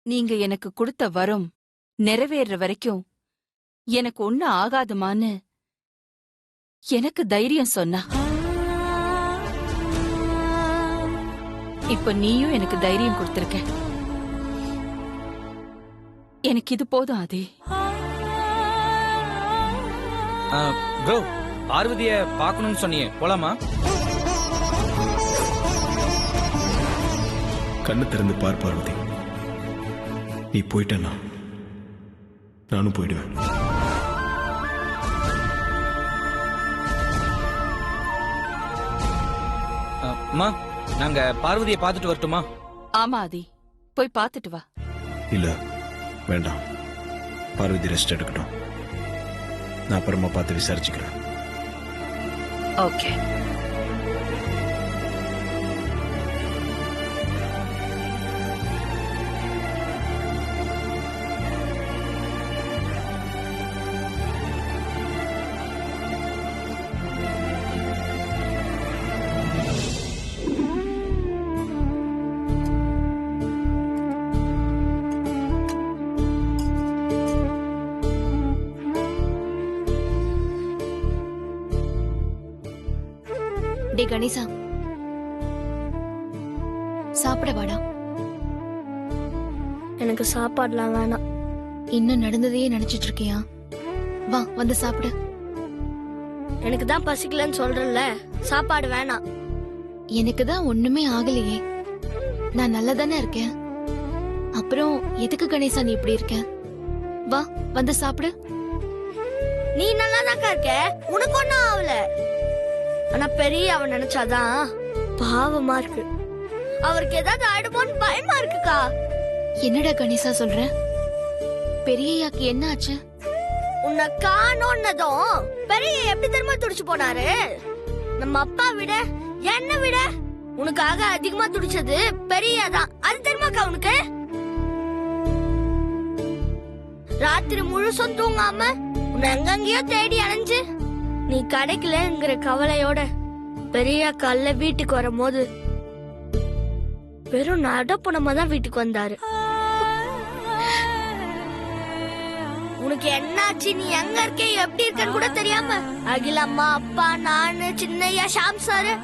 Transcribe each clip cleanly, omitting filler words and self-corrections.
நீங்க எனக்கு கொடுத்த வரம் நிறைவேற வரைக்கும் எனக்கு ஒண்ணு ஆகாதுமான்னு எனக்கு தைரியம் சொன்னா. இப்ப நீயும் எனக்கு தைரியம் கொடுத்திருக்க. எனக்கு இது போதும் ஆதி. ப்ரோ, பார்வதிய பார்க்கணும்னு சொன்னியே, போலாமா? கண்ணு திறந்து பார் பார்வதி. நீ போயிட்டேன்னா நானும் போயிடுவேன். அம்மா, நாங்க பார்வதியை பார்த்துட்டு வரட்டுமா? ஆமா ஆதி, போய் பார்த்துட்டு வா. இல்ல, வேண்டாம். பார்வதி ரெஸ்ட் எடுக்கட்டும். நான் அப்புறமா பார்த்து விசாரிச்சுக்கிறேன். ஓகே. டே கணேசா, சாப்பிட வாடா. எனக்கு சாப்பாடுலாம் வேணாம். இன்னும் நடந்ததையே நினைச்சிட்டு இருக்கியா? வா, வந்து சாப்பிடு. எனக்கு தான் பசிக்கலன்னு சொல்றேன்ல, சாப்பாடு வேணாம். எனக்கு தான் ஒண்ணுமே ஆகலையே, நான் நல்லா தானே இருக்கேன். அப்புறம் எதுக்கு கணேசா நீ இப்படி இருக்க? வா, வந்து சாப்பிடு. நீ நல்லா தான்க்கா இருக்க, உனக்கு ஒன்னும் ஆகல. ஆனா பெரிய அவன் நினைச்சாதான் பாவமா இருக்கு. அவருக்கு ஏதாவது ஆயிடுமோன்னு பயமா இருக்குக்கா. என்னடா கணேசா சொல்ற? பெரியயாக்கு என்ன ஆச்சு? உன்னை காணோன்னதும் பெரிய எப்படி தெரியுமா துடிச்சு போனாரு? நம்ம அப்பா விட என்ன விட உனக்காக அதிகமா துடிச்சது பெரியதான். அது தெரியுமாக்கா உனக்கு? ராத்திரி முழுசும் தூங்காம உன்னை எங்கெங்கயோ தேடி அலைஞ்சு நீ கிடைக்கலங்கிற கவலையோட பெரிய கல்ல வீட்டுக்கு வரும்போது வெறும் நடப்புணமா தான் வீட்டுக்கு வந்தாரு. உனக்கு என்னாச்சு, நீ எங்க இருக்க, எப்படி இருக்கன்னு கூட தெரியாம அகிலம்மா, அப்பா, நானு, சின்னையா, ஷாம் சாரு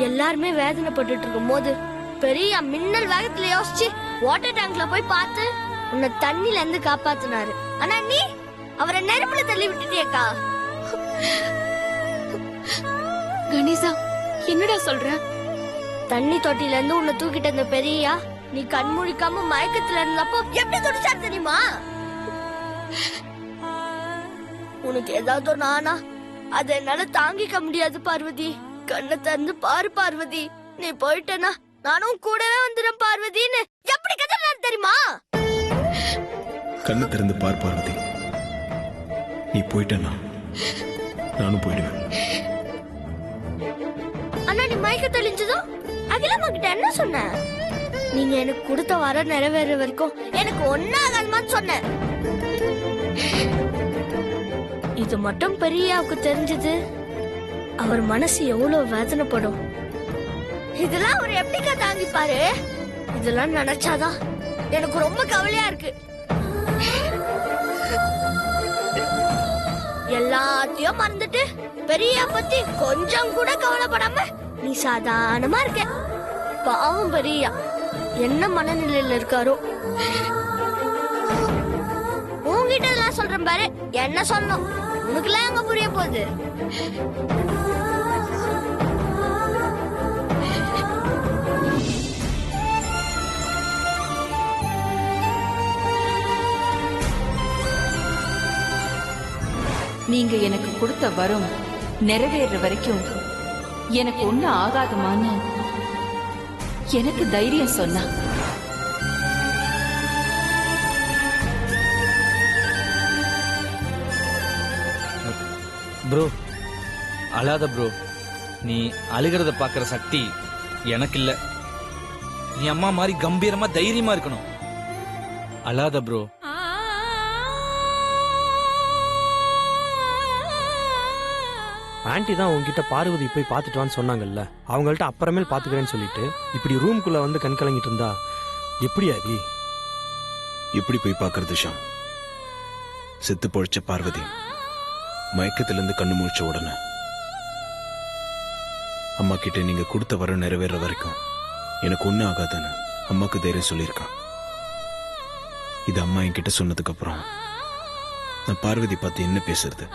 எல்லாருமே வேதனைப்பட்டு இருக்கும் போது பெரிய மின்னல் வேகத்துல யோசிச்சு வாட்டர் டேங்க்ல போய் பார்த்து உன்னை தண்ணில இருந்து காப்பாத்தினாரு. ஆனா நீ அவரை நெருப்புல தள்ளி விட்டுட்டியக்கா. கணேசா, என்னடா சொல்ற? தண்ணி தொட்டில இருந்து உன்னை தூக்கிட்டு இருந்த பெரியா நீ கண் முழிக்காம மயக்கத்துல இருந்தப்போ எப்படி துடிச்சாரு தெரியுமா? உனக்கு ஏதாவது நானா அதை என்னால தாங்கிக்க முடியாது பார்வதி. கண்ணை திறந்து பாரு பார்வதி. நீ போயிட்டனா நானும் கூடவே வந்துடும் பார்வதின்னு எப்படி கதறாரு தெரியுமா? கண்ணு திறந்து பார் பார்வதி. நீ போயிட்டேன்னா நானும் போயிடுவேன். அண்ணா, நீ மயக்க தெளிஞ்சதும் அகிலம்மா கிட்ட என்ன சொன்ன? நீங்க எனக்கு கொடுத்த வர நிறைவேற வரைக்கும் எனக்கு ஒன்னாகணுமான்னு சொன்ன. இது மட்டும் பெரியாவுக்கு தெரிஞ்சது அவர் மனசு எவ்வளவு வேதனைப்படும். இதெல்லாம் அவர் எப்படிக்கா தாங்கிப்பாரு? இதெல்லாம் நினைச்சாதான் எனக்கு ரொம்ப கவலையா இருக்கு. எல்லாத்தையும் மறந்துட்டு பெரியா பத்தி கொஞ்சம் கூட கவலைப்படாம நீ சாதாரணமா இருக்க. பாவம் பெரியா என்ன மனநிலையில இருக்காரோ. உன்கிட்ட எல்லாம் சொல்றேன் பாரு, என்ன சொல்லணும் உனக்குலாம் எங்க புரிய போகுது? நீங்க எனக்கு கொடுத்த வரம் நிறைவேற வரைக்கும் எனக்கு ஒண்ணு ஆகாதுமான்னு எனக்கு தைரியம் சொன்னா. ப்ரோ, அழாத ப்ரோ. நீ அழுகிறத பாக்குற சக்தி எனக்கு இல்ல. நீ அம்மா மாதிரி கம்பீரமா தைரியமா இருக்கணும். அழாத ப்ரோ. ஆன்ட்டி தான் உங்ககிட்ட பார்வதி போய் பார்த்துட்டு வான்னு சொன்னாங்கல்ல, அவங்கள்ட்ட அப்புறமேல் பார்த்துக்கிறேன்னு சொல்லிட்டு இப்படி ரூம்குள்ள வந்து கண் கலங்கிட்டு இருந்தா எப்படி ஆதி? எப்படி போய் பார்க்கறது ஷாம்? செத்து பொழைச்ச பார்வதி மயக்கத்திலிருந்து கண்ணு முழிச்ச உடனே அம்மா கிட்ட நீங்க கொடுத்த வரம் நிறைவேற வரைக்கும் எனக்கு ஒன்னும் ஆகாதுன்னு அம்மாக்கு தைரியம் சொல்லியிருக்கான். இது அம்மா என்கிட்ட சொன்னதுக்கு அப்புறம் நான் பார்வதி பார்த்து என்ன பேசுறது?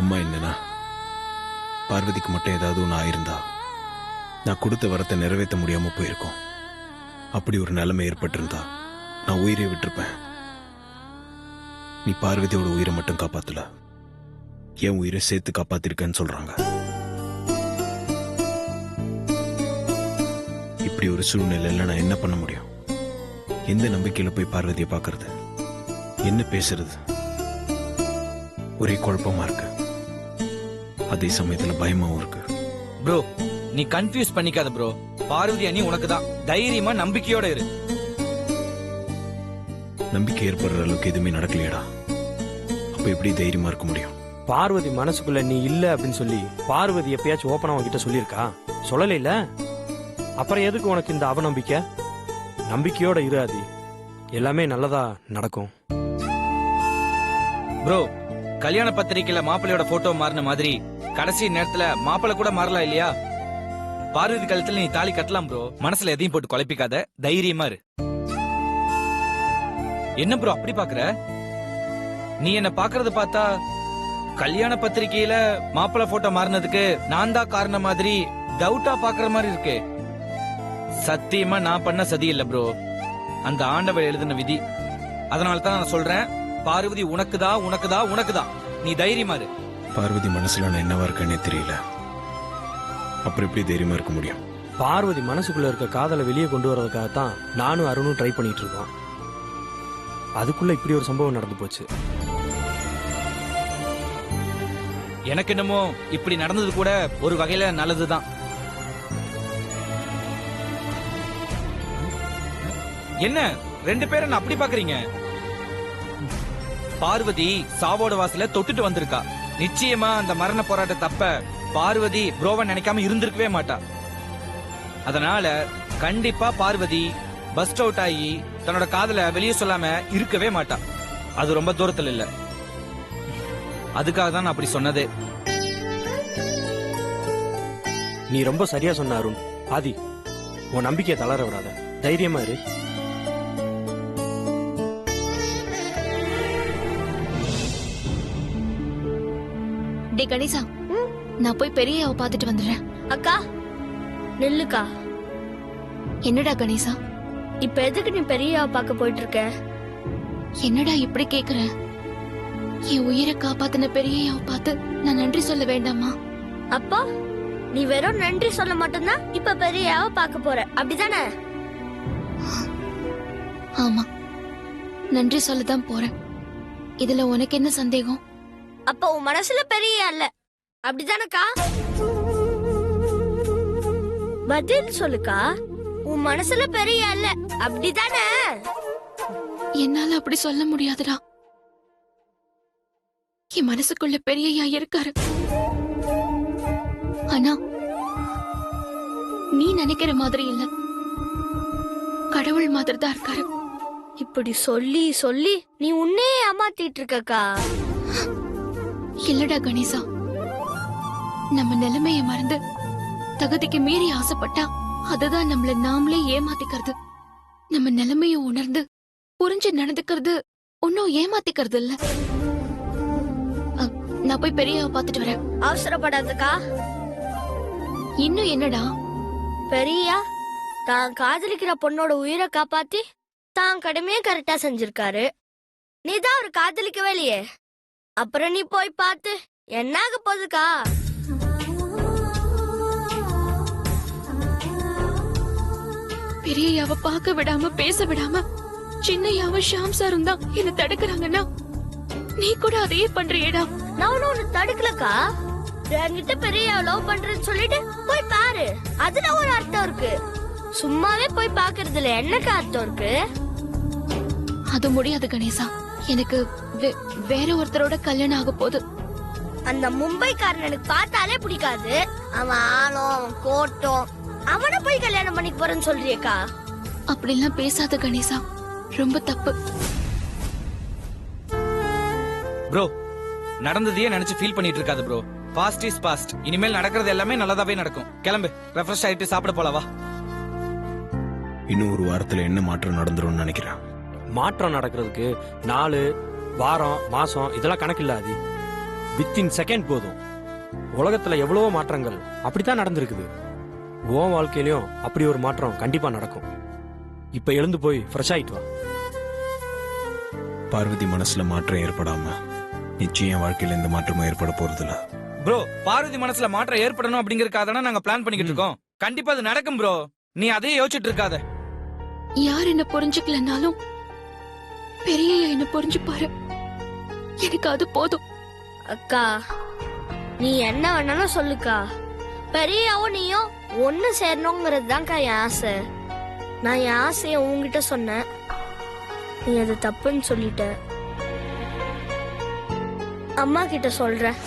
அம்மா என்னன்னா, பார்வதிக்கு மட்டும் ஏதாவது ஒன்று ஆயிருந்தா நான் கொடுத்த வரத்தை நிறைவேற்ற முடியாம போயிருக்கோம். அப்படி ஒரு நிலைமை ஏற்பட்டிருந்தா நான் உயிரை விட்டிருப்பேன். நீ பார்வதியோட உயிரை மட்டும் காப்பாத்தல, என் உயிரை சேர்த்து காப்பாத்திருக்கேன்னு சொல்றாங்க. இப்படி ஒரு சூழ்நிலையில நான் என்ன பண்ண முடியும்? எந்த நம்பிக்கையில போய் பார்வதியை பார்க்கறது? என்ன பேசுறது? ஒரே குழப்பமா இருக்கு, அதே சமயத்துல பயமாவும் இருக்கு. ப்ரோ நீ கன்ஃபியூஸ் பண்ணிக்காத ப்ரோ. பார்வதி அண்ணி உனக்கு தான். தைரியமா நம்பிக்கையோட இரு. நம்பிக்கை ஏற்படுற அளவுக்கு எதுவுமே நடக்கலையடா. அப்ப எப்படி தைரியமா இருக்க முடியும்? பார்வதி மனசுக்குள்ள நீ இல்ல அப்படின்னு சொல்லி பார்வதி எப்பயாச்சும் ஓப்பனா உன்கிட்ட சொல்லியிருக்கா? சொல்லல இல்ல. அப்புறம் எதுக்கு உனக்கு இந்த அவநம்பிக்கை? நம்பிக்கையோட இரு ஆதி, எல்லாமே நல்லதா நடக்கும். ப்ரோ கல்யாண பத்திரிக்கையில மாப்பிள்ளையோட போட்டோ மாறின மாதிரி கடைசி நேரத்துல மாப்பிள்ளை கூட மாறலாம் இல்லையா? பார்வதி கழுத்துல நீ தாலி கட்டலாம் ப்ரோ. மனசுல எதையும் போட்டு குழப்பிக்காத, தைரியமா இரு. என்ன ப்ரோ அப்படி பாக்குற? நீ என்ன பாக்குறது பார்த்தா கல்யாண பத்திரிக்கையில மாப்பிள்ளை போட்டோ மாறினதுக்கு நான் தான் காரணம் மாதிரி டவுட்டா பாக்குற மாதிரி இருக்கு. சத்தியமா நான் பண்ண சதி இல்ல ப்ரோ, அந்த ஆண்டவர் எழுதின விதி. அதனாலதான் நான் சொல்றேன், பார்வதி உனக்குதான் உனக்குதான் உனக்குதான். நீ தைரியமா இரு. பார்வதி மனசுல நான் என்னவா இருக்கேன்னே தெரியல, அப்புறம் எப்படி தைரியமா இருக்க முடியும்? பார்வதி மனசுக்குள்ள இருக்க காதலை வெளியே கொண்டு வரதுக்காகத்தான் நானும் அருணும் ட்ரை பண்ணிட்டு இருக்கோம். அதுக்குள்ள இப்படி ஒரு சம்பவம் நடந்து போச்சு. எனக்கு என்னமோ இப்படி நடந்தது கூட ஒரு வகையில நல்லதுதான். என்ன ரெண்டு பேரும் என்ன அப்படி பாக்குறீங்க? பார்வதி சாவோட வாசல தொட்டுட்டு வந்திருக்கா. நிச்சயமா அந்த மரண போராட்ட தப்ப பார்வதி ப்ரோவன் நினைக்காம இருந்திருக்கவே மாட்டா. அதனால கண்டிப்பா பார்வதி பஸ்ட் அவுட் ஆகி தன்னோட காதல வெளியே சொல்லாம இருக்கவே மாட்டா. அது ரொம்ப தூரத்துல இல்ல. அதுக்காக தான் நான் அப்படி சொன்னதே. நீ ரொம்ப சரியா சொன்ன அருண். ஆதி, உன் நம்பிக்கையை தளர விடாத, தைரியமா இரு. டே கணேசா, நான் போய் பெரியயாவை பார்த்துட்டு வந்துடுறேன். அக்கா நில்லுக்கா. என்னடா கணேசா? இப்ப எதுக்கு நீ பெரியவ பார்க்க போயிட்டு இருக்க? என்னடா இப்படி கேக்குற? என் உயிரை காப்பாத்தின பெரியயாவை பார்த்து நான் நன்றி சொல்ல வேண்டாமா? அப்போ நீ வெறும் நன்றி சொல்ல மட்டும்தான் இப்ப பெரியவ பார்க்க போற, அப்படிதானே? ஆமா, நன்றி சொல்லதான் போறேன். இதுல உனக்கு என்ன சந்தேகம்? அப்ப உன் மனசுல பெரிய இல்ல, அப்படிதானக்கா? பதில் சொல்லுக்கா. உன் மனசுல பெரிய இல்ல, அப்படிதானே? என்னால அப்படி சொல்ல முடியாதுடா. என் மனசுக்குள்ள பெரியயா இருக்காரு. ஆனா நீ நினைக்கிற மாதிரி இல்ல, கடவுள் மாதிரி தான் இருக்காரு. இப்படி சொல்லி சொல்லி நீ உன்னையே ஏமாத்திட்டு இருக்கக்கா. இல்லடா கணேசா, நம்ம நிலைமைய மறந்து தகுதிக்கு மீறி ஆசைப்பட்டா அதுதான் நம்மள நாமளே ஏமாத்திக்கிறது. நம்ம நிலைமைய உணர்ந்து புரிஞ்சு நடந்துக்கிறது ஒன்னும் ஏமாத்திக்கிறது இல்ல. நான் போய் பெரியவ பாத்துட்டு வரேன். அவசரப்படாதக்கா. இன்னும் என்னடா? பெரியா தான் காதலிக்கிற பொண்ணோட உயிரை காப்பாத்தி தான் கடமையே கரெக்டா செஞ்சிருக்காரு. நீதான் அவர் காதலிக்கவே இல்லையே, அப்புறம் நீ போய் பார்த்து என்னாக போகுதுக்கா? பெரியயாவ பார்க்க விடாம பேச விடாம சின்னையாவ ஷாம் சாரும் தான் என்ன தடுக்கிறாங்கன்னா நீ கூட அதையே பண்றியேடா. நான் உன்னை தடுக்கலக்கா. என்கிட்ட பெரிய லவ் பண்றேன்னு சொல்லிட்டு போய் பாரு, அதுல ஒரு அர்த்தம் இருக்கு. சும்மாவே போய் பாக்குறதுல என்னக்கா அர்த்தம் இருக்கு? அது முடியாது கணேசா. எனக்கு வேற ஒருத்தரோட கல்யாணம் ஆக போகுது. அந்த மும்பைக்காரன் எனக்கு பார்த்தாலே பிடிக்காது. அவன் ஆளும் அவன் கோட்டும் அவனை போய் கல்யாணம் பண்ணிக்க போறேன்னு சொல்றியேக்கா? அப்படிலாம் பேசாத கணேசா, ரொம்ப தப்பு. ப்ரோ நடந்ததையே நினைச்சு ஃபீல் பண்ணிட்டு இருக்காது ப்ரோ. Past is past. இனிமேல் நடக்கிறது எல்லாமே நல்லதாவே நடக்கும். கிளம்பு, ரெஃப்ரெஷ் ஆயிட்டு சாப்பிட போலவா. இன்னும் ஒரு வாரத்துல என்ன மாற்றம் நடந்துரும்னு நினைக்கிறேன். மாற்றம் நடக்கிறதுக்கு நாலு வாரம் மாசம் இதெல்லாம் கணக்கு இல்ல ஆதி. வித்தின் செகண்ட் போதும். உலகத்துல எவ்வளவோ மாற்றங்கள் அப்படித்தான் நடந்திருக்குது. உன் வாழ்க்கையிலயும் அப்படி ஒரு மாற்றம் கண்டிப்பா நடக்கும். இப்ப எழுந்து போய் ஃப்ரெஷ் ஆயிட்டு வா. பார்வதி மனசுல மாற்றம் ஏற்படாம நிச்சயம் என் வாழ்க்கையில எந்த மாற்றமும் ஏற்பட போறதில்ல. ப்ரோ பார்வதி மனசுல மாற்றம் ஏற்படணும் அப்படிங்கறதுக்காக தானே நாங்க பிளான் பண்ணிக்கிட்டு இருக்கோம். கண்டிப்பா அது நடக்கும் ப்ரோ. நீ அதையே யோசிச்சுட்டு இருக்காத. யார் என்ன புரிஞ்சுக்கலனாலும் பெரியய்யா என்ன புரிஞ்சுப்பாரு. எனக்கு அது போதும். அக்கா, நீ என்ன வேணாலும் சொல்லுக்கா. பெரியாவும் நீயும் ஒண்ணு சேரணுங்கிறது தான்க்கா என் ஆசை. நான் என் ஆசைய உன்கிட்ட சொன்னேன், நீ அது தப்புன்னு சொல்லிட்ட. அம்மா கிட்ட சொல்றேன்,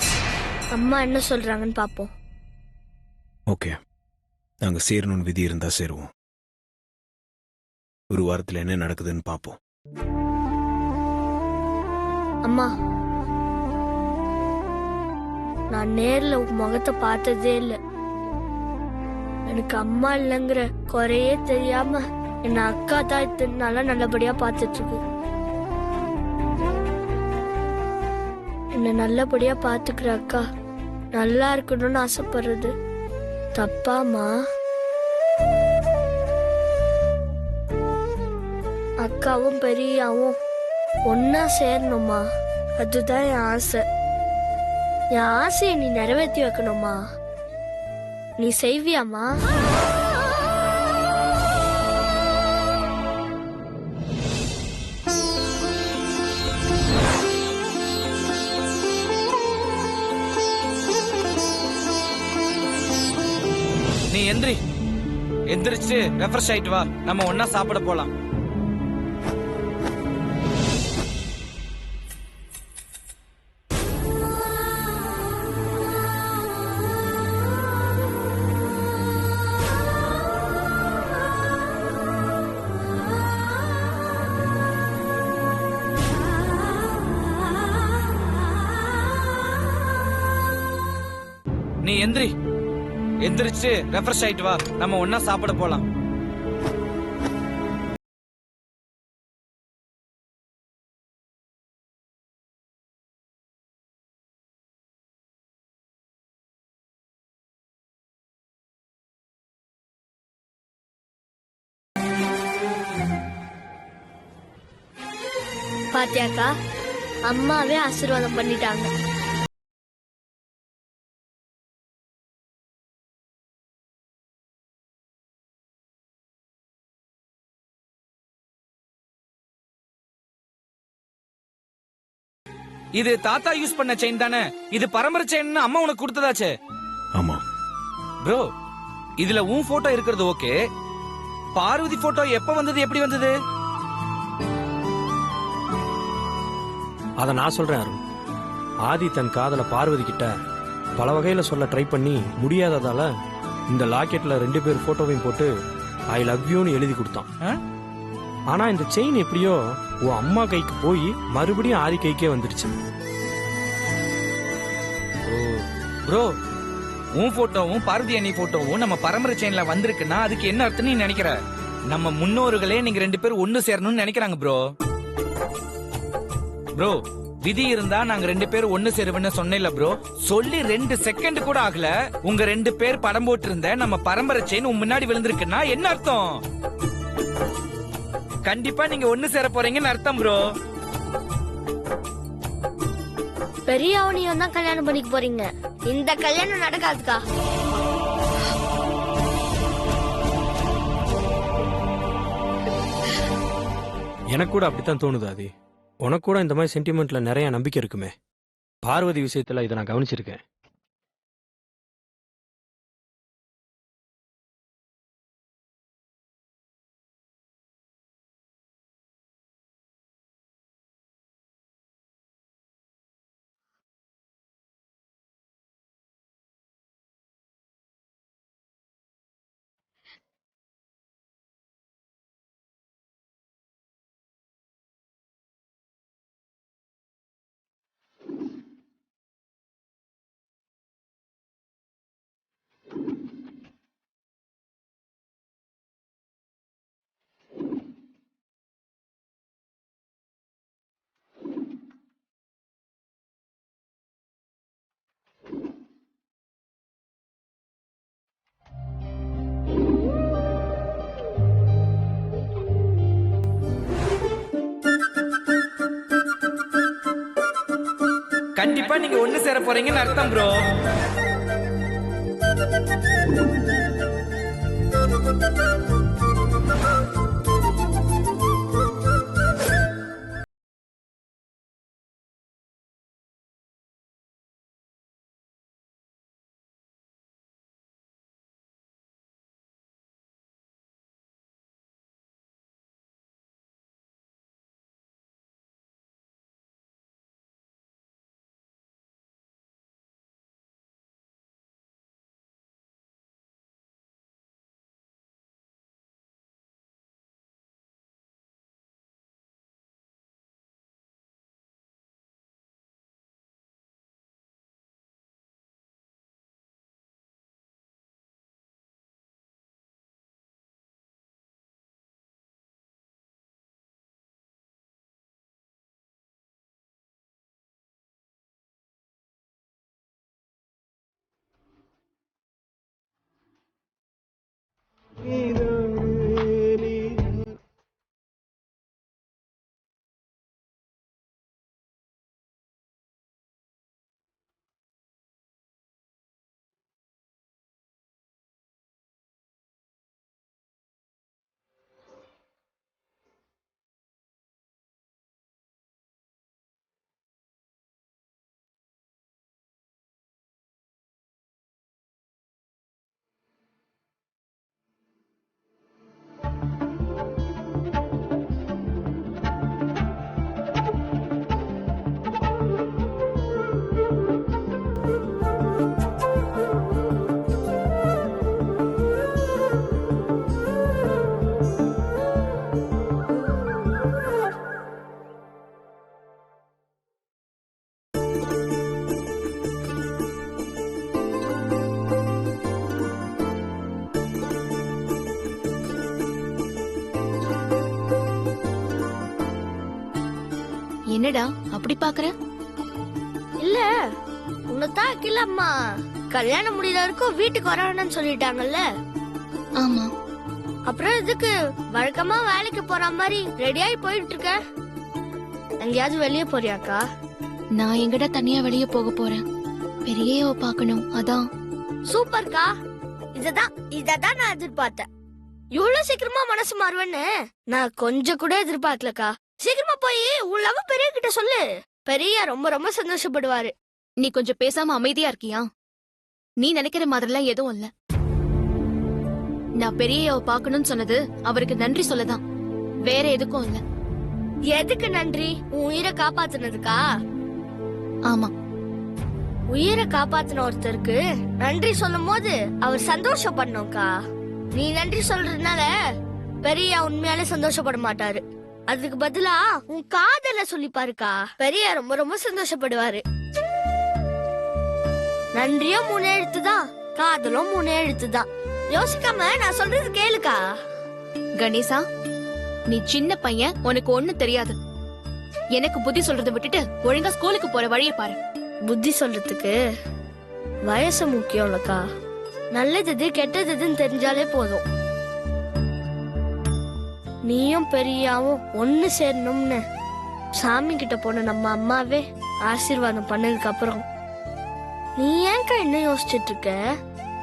அம்மா என்ன சொல்றாங்கன்னு பாப்போம். ஓகே, நாங்க சேரணும்னு விதி இருந்தா சேருவோம். ஒரு வாரத்துல என்ன நடக்குதுன்னு பாப்போம். அம்மா, நான் நேர்ல உன் முகத்தை பார்த்ததே இல்லை. எனக்கு அம்மா இல்லைங்கிற குறையே தெரியாம என்ன அக்கா தான் இத்தனை நாளா நல்லபடியா பார்த்துட்டு இருக்கு. என்ன நல்லபடியா பாத்துக்கிற அக்கா நல்லா இருக்கணும்னு ஆசைப்படுறது தப்பாமா? அக்காவும் பெரியாவும் ஒன்னா சேரணுமா? அதுதான் என் ஆசை. என் ஆசையை நீ நிறைவேற்றி வைக்கணுமா? நீ செய்வியாமா? நீ எந்திரிச்சு ரெஃப்ரெஷ் ஆயிட்டு வா. நம்ம ஒன்னா சாப்பிட போலாம். நீ எந்திரிச்சு ரெஃப்ரெஷ் ஆயிட்டு வா. நம்ம ஒன்னா சாப்பிட போலாம். பாத்தியாக்கா, அம்மாவே ஆசீர்வாதம் பண்ணிட்டாங்க. இது தாத்தா யூஸ் பண்ண செயின் தானே? இது பரம்பரை செயின் அம்மா உனக்கு கொடுத்ததாச்சே. ஆமா ப்ரோ, இதுல உன் போட்டோ இருக்கிறது ஓகே. பார்வதி போட்டோ எப்ப வந்தது, எப்படி வந்தது? அத நான் சொல்றேன் அருண். ஆதி தன் காதல பார்வதி கிட்ட பல வகையில சொல்ல ட்ரை பண்ணி முடியாததால இந்த லாக்கெட்ல 2 பேர் போட்டோவையும் போட்டு ஐ லவ் யூன்னு எழுதி கொடுத்தான். ஆனா இந்த செயின் எப்படியோ உன் அம்மா கைக்கு போய் மறுபடியும் ஆதி கைக்கே வந்துடுச்சு. ப்ரோ, உன் போட்டோவும் பார்வதி அண்ணி போட்டோவும் நம்ம பரம்பரை செயின்ல வந்திருக்குன்னா அதுக்கு என்ன அர்த்தம் நீ நினைக்கிற? நம்ம முன்னோர்களே நீங்க 2 பேரும் ஒண்ணு சேரணும்னு நினைக்கிறாங்க ப்ரோ. ப்ரோ, விதி இருந்தா நாங்க 2 பேரும் ஒண்ணு சேருவேன்னு சொன்னேன்ல ப்ரோ. சொல்லி 2 செகண்ட் கூட ஆகல, உங்க 2 பேர் படம் போட்டு இருந்த நம்ம பரம்பரை செயின் உன் முன்னாடி விழுந்திருக்குன்னா என்ன அர்த்தம்? கண்டிப்பா நீங்க ஒண்ணு சேர போறீங்கன்னு அர்த்தம் ப்ரோ. பெரியாவனையும் தான் கல்யாணம் பண்ணிக்க போறீங்க. இந்த கல்யாணம் நடக்காதுக்கா. எனக்கு கூட அப்படித்தான் தோணுது ஆதி. உனக்கு கூட இந்த மாதிரி சென்டிமெண்ட்ல நிறைய நம்பிக்கை இருக்குமே. பார்வதி விஷயத்துல இதை நான் கவனிச்சிருக்கேன். கண்டிப்பா நீங்க ஒண்ணு சேர போறீங்கன்னு அர்த்தம் ப்ரோ. என்னடா அப்படி பாக்குற? இல்ல உன்னதான் அகிலா அம்மா கல்யாணம் முடியற வரைக்கும் வீட்டுக்கு வர வேணாம்னு சொல்லிட்டாங்கல்ல. ஆமா. அப்புறம் இதுக்கு வழக்கமா வேலைக்கு போற மாதிரி ரெடியாகி போயிட்டு இருக்க. எங்கேயாவது வெளியே போறியாக்கா? நான் எங்கடா தனியா வெளியே போக போறேன்? பெரியவ பார்க்கணும், அதான். சூப்பர்க்கா. இததான் நான் எதிர்பார்த்தேன். இவ்வளவு சீக்கிரமா மனசு மாறுவேன்னு நான் கொஞ்சம் கூட எதிர்பார்க்கலக்கா. சீக்கிரமா போய் உன் லவ் பெரிய கிட்ட சொல்லு. பெரிய ரொம்ப ரொம்ப சந்தோஷப்படுவாரு. நீ கொஞ்சம் பேசாம அமைதியா இருக்கியா? நீ நினைக்கிற மாதிரிலாம் எதுவும் இல்ல. நான் பெரியவ பார்க்கணும்னு சொன்னது அவருக்கு நன்றி சொல்லதான், வேற எதுக்கும் இல்ல. எதுக்கு நன்றி? உன் உயிரை காப்பாத்துனதுக்கா? ஆமா. உயிரை காப்பாத்தின ஒருத்தருக்கு நன்றி சொல்லும் போது அவர் சந்தோஷப்படணும்க்கா. நீ நன்றி சொல்றதுனால பெரிய உண்மையாலே சந்தோஷப்பட மாட்டாரு. அதுக்கு பதிலா உன் காதல சொல்லி பாருக்கா. பெரிய ரொம்ப ரொம்ப சந்தோஷப்படுவாரு. நன்றியும் 3 எழுத்துதான், காதலும் 3 எழுத்துதான். யோசிக்காம நான் சொல்றது கேளுக்கா. கணேசா, நீ சின்ன பையன், உனக்கு ஒண்ணு தெரியாது. எனக்கு புத்தி சொல்றதை விட்டுட்டு ஒழுங்கா ஸ்கூலுக்கு போற வழிய பாரு. புத்தி சொல்றதுக்கு வயசு முக்கியம் இல்லக்கா. நல்லது கெட்டதுன்னு தெரிஞ்சாலே போதும். நீயும் பெரியாவும் ஒண்ணு சேரணும்னு சாமி கிட்ட போன நம்ம அம்மாவே ஆசீர்வாதம் பண்ணதுக்கு அப்புறம் நீ ஏன்க்கா என்ன யோசிச்சுட்டு இருக்க?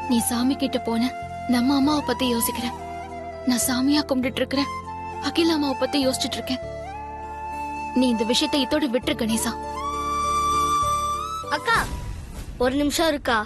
நீ சாமி கிட்ட போன நம்ம அம்மாவை பத்தி யோசிக்கிற. நான் சாமியா கும்பிட்டு இருக்கிறேன், அகிலா அம்மாவை பத்தி யோசிச்சுட்டு இருக்கேன். நீ இந்த விஷயத்தை இதோட விட்டுரு கணேசா. அக்கா ஒரு நிமிஷம் இருக்கா?